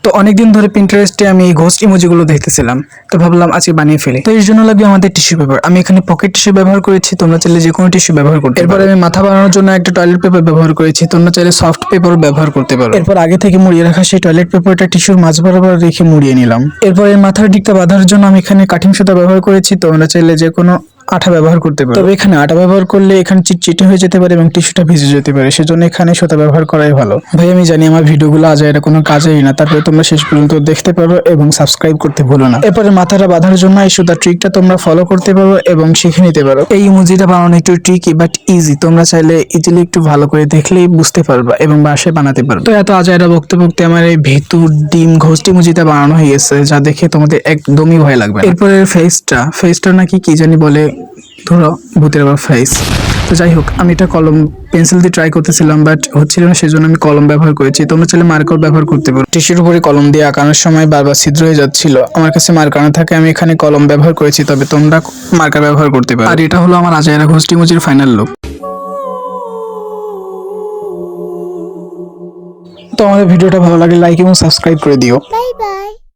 তো অনেকদিন ধরে পিন্টারেস্টে আমি এই ঘোস্ট ইমোজিগুলো দেখতেছিলাম, তো ভাবলাম আজকে বানিয়ে ফেলি। তো এর জন্য লাগবে আমাদের টিস্যু পেপার। আমি এখানে পকেট টিস্যু ব্যবহার করেছি, তোমরা চাইলে যে কোনো টিস্যু ব্যবহার করতে পারো। এরপর আমি মাথা বানানোর জন্য একটা টয়লেট পেপার ব্যবহার করেছি, তোমরা চাইলে সফট পেপারও ব্যবহার করতে পারো। এরপর আগে থেকে মুড়িয়ে রাখা সেই টয়লেট পেপারটা টিস্যুর মাঝ বরাবর রেখে মুড়িয়ে নিলাম। এরপর এর মাথার দিকটা বাঁধার জন্য আমি এখানে কাটিং সুতা ব্যবহার করেছি, তোমরা চাইলে যে কোনো আঠা ব্যবহার করতে পারো। তবে এখানে আঠা ব্যবহার করলে এখানে চিটচিটে হয়ে যেতে পারে এবং টিস্যুটা ভিজে যেতে পারে, সেজন্য এখানে সুতা ব্যবহার করাই ভালো। ভাই আমি জানি আমার ভিডিওগুলো আজ এটা কোনো কাজেই না, তারপরে তোমরা শেষ পর্যন্ত দেখতে পারো এবং সাবস্ক্রাইব করতে ভুলো না। এরপরে মাথাটা বাঁধার জন্য এই সুতার ট্রিকটা তোমরা ফলো করতে পারো এবং শিখে নিতে পারো। এই ইমোজিটা বানানো একটু ট্রিকি বাট ইজি, তোমরা চাইলে ইজিলি একটু ভালো করে দেখলেই বুঝতে পারবা এবং বাসায় বানাতে পারো। তো এত আজাইরা বকতে বকতে আমার এই ভেতু ডিম ঘোস্ট ইমোজিটা বানানো হয়ে গেছে, যা দেখে তোমাদের একদমই ভয় লাগবে না। এরপরে ফেসটা নাকি কি জানি বলে, ধরো ভূতের আবার ফেস। তো যাই হোক, আমি এটা কলম পেন্সিল দিয়ে ট্রাই করতেছিলাম বাট হচ্ছিল না, সেজন্য আমি কলম ব্যবহার করেছি। তোমরা চাইলে মার্কার ব্যবহার করতে পারো। টিস্যুর উপরে কলম দিয়ে আঁকানোর সময় বারবার ছিদ্র হয়ে যাচ্ছিল, আমার কাছে মার্কার না থাকে, আমি এখানে কলম ব্যবহার করেছি, তবে তোমরা মার্কার ব্যবহার করতে পারো। আর এটা হলো আমার আজাইরা ঘোস্ট ইমোজির ফাইনাল লুক। তো আমাদের ভিডিওটা ভালো লাগলে লাইক এবং সাবস্ক্রাইব করে দিও। Bye bye.